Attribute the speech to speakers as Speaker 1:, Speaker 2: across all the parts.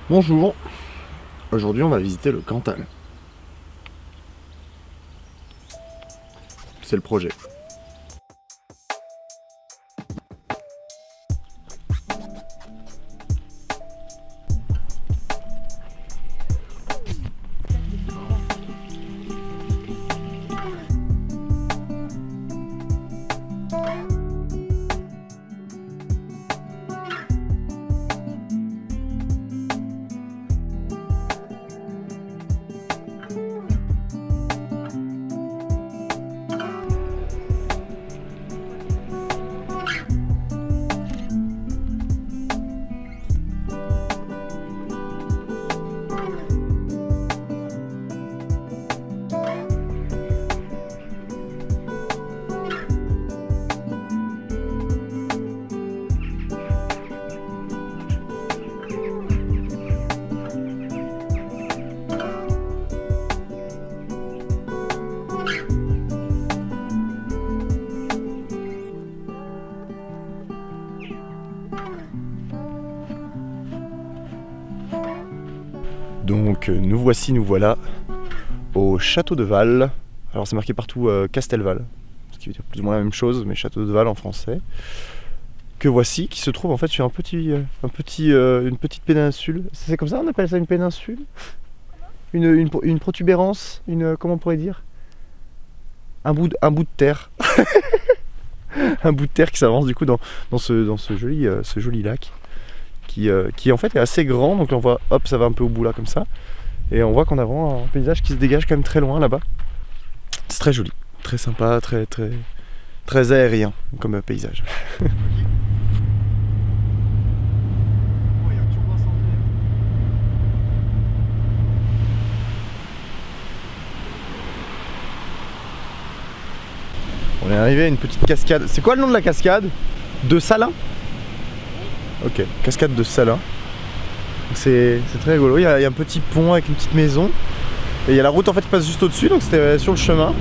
Speaker 1: Bonjour, aujourd'hui on va visiter le Cantal. C'est le projet. Donc nous voici, nous voilà au château de Val. Alors c'est marqué partout Castelval, ce qui veut dire plus ou moins la même chose, mais château de Val en français. Que voici, qui se trouve en fait sur une petite péninsule. C'est comme ça on appelle ça, une péninsule? Une protubérance, comment on pourrait dire? Un bout de terre. Un bout de terre qui s'avance du coup dans ce joli lac. Qui en fait est assez grand, donc là on voit, hop, ça va un peu au bout là comme ça, et on voit qu'en avant un paysage qui se dégage quand même très loin là-bas. C'est très joli, très sympa, très aérien comme paysage. On est arrivé à une petite cascade. C'est quoi le nom de la cascade? De Salins? Ok, cascade de Salins. C'est très rigolo, il y a un petit pont avec une petite maison. Et il y a la route en fait qui passe juste au-dessus, donc c'était sur le chemin.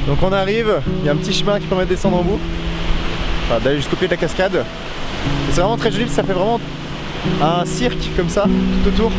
Speaker 1: Donc on arrive, il y a un petit chemin qui permet de descendre en bout. Enfin d'aller jusqu'au pied de la cascade. Et c'est vraiment très joli, ça fait vraiment un cirque comme ça, tout autour.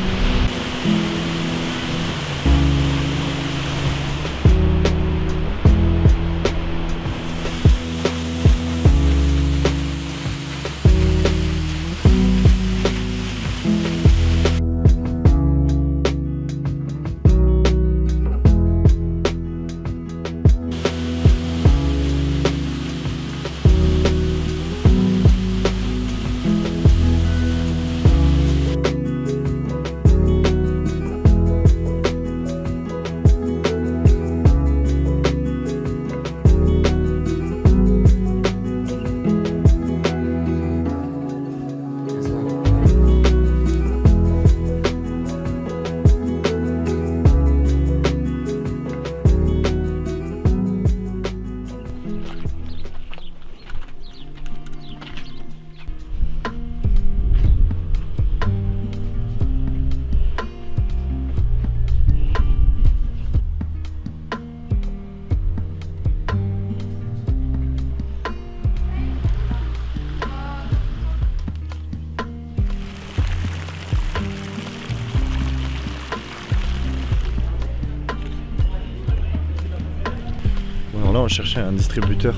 Speaker 1: Là on cherchait un distributeur,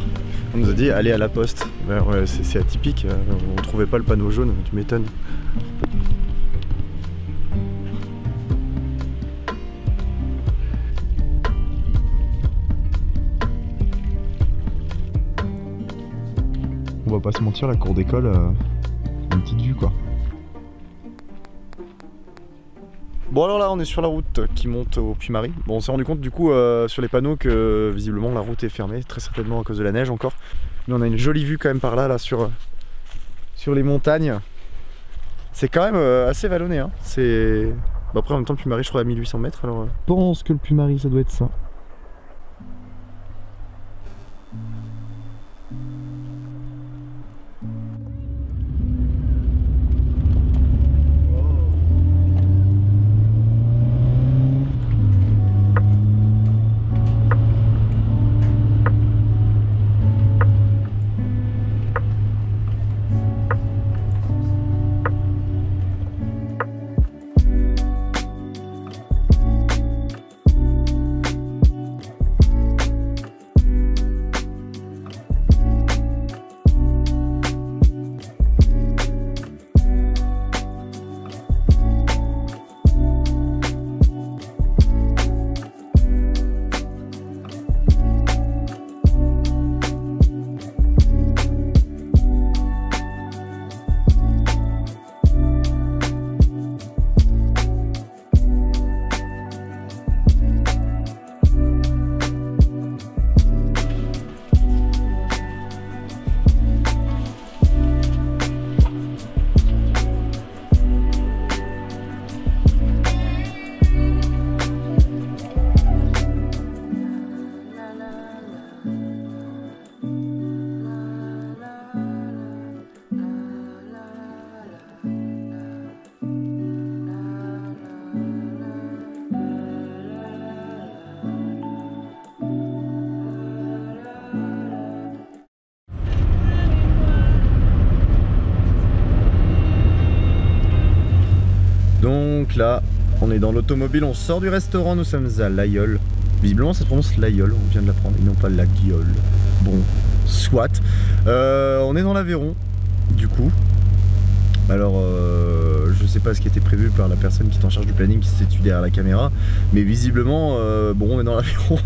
Speaker 1: on nous a dit allez à la poste. Ben, ouais, c'est atypique, on trouvait pas le panneau jaune, tu m'étonnes. On va pas se mentir, la cour d'école, une petite vue quoi. Bon alors là on est sur la route qui monte au Puy-Marie. Bon on s'est rendu compte du coup sur les panneaux que visiblement la route est fermée, très certainement à cause de la neige encore. Mais on a une jolie vue quand même par là, sur les montagnes. C'est quand même assez vallonné hein. C'est... Bon, après en même temps le Puy-Marie je crois à 1800 mètres alors... Je pense que le Puy-Marie ça doit être ça. Donc là, on est dans l'automobile, on sort du restaurant, nous sommes à l'Aïeul. Visiblement ça se prononce l'Aïeul, on vient de l'apprendre, et non pas la Guiole. Bon, soit. On est dans l'Aveyron, du coup. Alors, je sais pas ce qui était prévu par la personne qui est en charge du planning qui se situe derrière la caméra, mais visiblement, bon, on est dans l'Aveyron.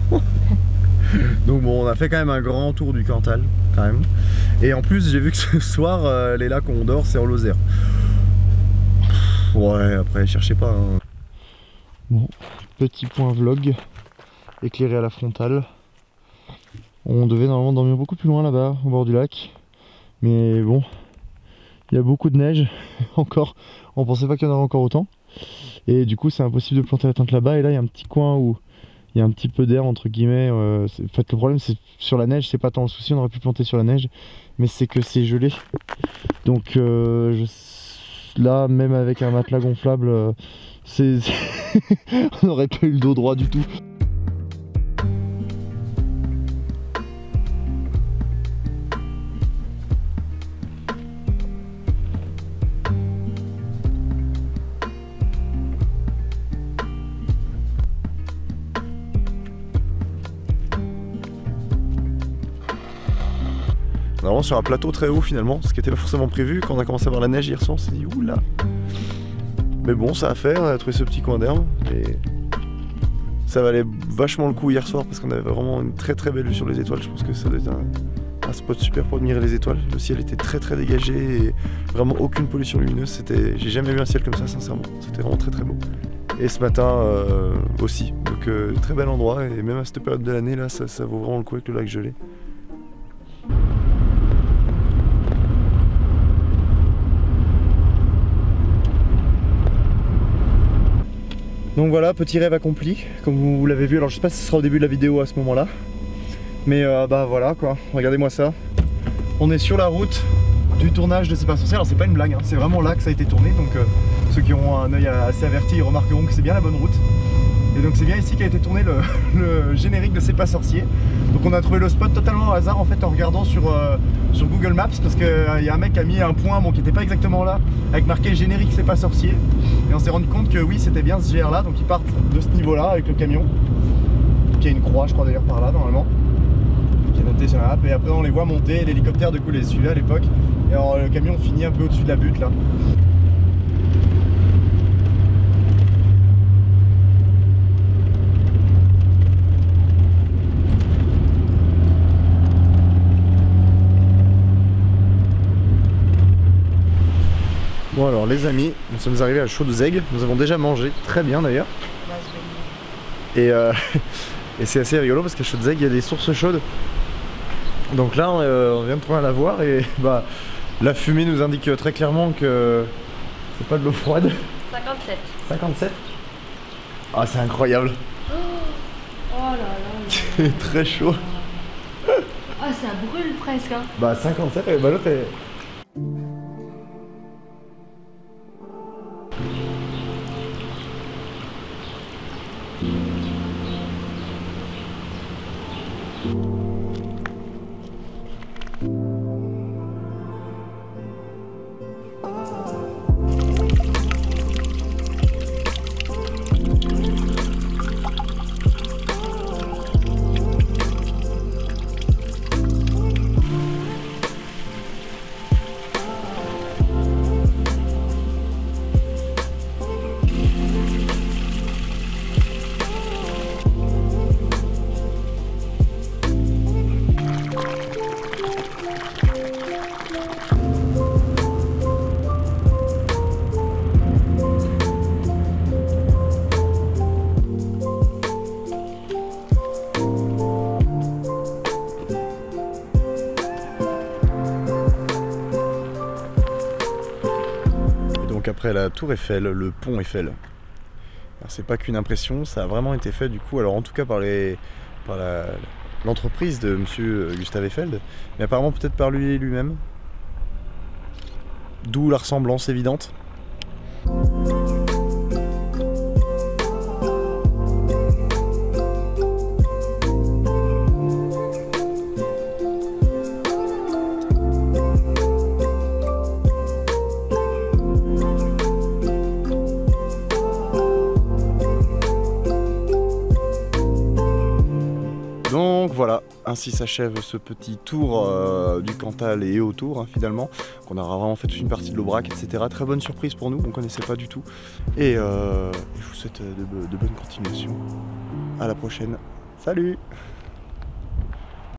Speaker 1: Donc bon, on a fait quand même un grand tour du Cantal, quand même. Et en plus, j'ai vu que ce soir, les lacs où on dort, c'est en Lozère. Ouais, après, cherchez pas. Hein. Bon, petit point vlog, éclairé à la frontale. On devait normalement dormir beaucoup plus loin là-bas, au bord du lac. Mais bon, il y a beaucoup de neige encore. On pensait pas qu'il y en aurait encore autant. Et du coup, c'est impossible de planter la tente là-bas. Et là, il y a un petit coin où il y a un petit peu d'air, entre guillemets. En fait, le problème, c'est sur la neige, c'est pas tant le souci. On aurait pu planter sur la neige, mais c'est que c'est gelé. Donc, là, même avec un matelas gonflable, on n'aurait pas eu le dos droit du tout. On est vraiment sur un plateau très haut finalement, ce qui n'était pas forcément prévu. Quand on a commencé à voir la neige hier soir, on s'est dit oula. Mais bon, ça a fait, on a trouvé ce petit coin d'herbe et ça valait vachement le coup hier soir parce qu'on avait vraiment une très très belle vue sur les étoiles. Je pense que ça doit être un spot super pour admirer les étoiles. Le ciel était très très dégagé et vraiment aucune pollution lumineuse. J'ai jamais vu un ciel comme ça sincèrement. C'était vraiment très très beau. Et ce matin aussi. Donc très bel endroit et même à cette période de l'année là, ça vaut vraiment le coup avec le lac gelé. Donc voilà, petit rêve accompli, comme vous l'avez vu. Alors je sais pas si ce sera au début de la vidéo à ce moment là, mais bah voilà quoi, regardez-moi ça. On est sur la route du tournage de C'est pas sorcier. Alors c'est pas une blague, hein. C'est vraiment là que ça a été tourné. Donc ceux qui auront un œil assez averti, ils remarqueront que c'est bien la bonne route. Et donc c'est bien ici qu'a été tourné le générique de C'est pas sorcier. Donc on a trouvé le spot totalement au hasard en fait en regardant sur Google Maps, parce qu'il y a un mec qui a mis un point bon, qui n'était pas exactement là, avec marqué générique C'est pas sorcier. Et on s'est rendu compte que oui, c'était bien ce GR là. Donc ils partent de ce niveau là avec le camion, qui a une croix je crois d'ailleurs par là normalement, qui est noté sur la map. Et après on les voit monter, l'hélicoptère de coup les suivait à l'époque. Et alors le camion finit un peu au-dessus de la butte là. Bon alors les amis, nous sommes arrivés à Chaudzeg, nous avons déjà mangé, très bien d'ailleurs. Et c'est assez rigolo parce qu'à Chaudzeg il y a des sources chaudes. Donc là on vient de trouver un lavoir et bah la fumée nous indique très clairement que c'est pas de l'eau froide.
Speaker 2: 57.
Speaker 1: 57 ? Ah c'est incroyable.
Speaker 2: Oh là là.
Speaker 1: C'est très chaud.
Speaker 2: Ah ça brûle presque hein.
Speaker 1: Bah 57 et bah l'autre est... Donc après la tour Eiffel, le pont Eiffel. C'est pas qu'une impression, ça a vraiment été fait du coup, alors en tout cas par l'entreprise de monsieur Gustave Eiffel, mais apparemment peut-être par lui-même. D'où la ressemblance évidente. Donc voilà, ainsi s'achève ce petit tour du Cantal et autour finalement. On aura vraiment fait toute une partie de l'Aubrac, etc. Très bonne surprise pour nous, on ne connaissait pas du tout. Et je vous souhaite de bonnes continuations. À la prochaine. Salut!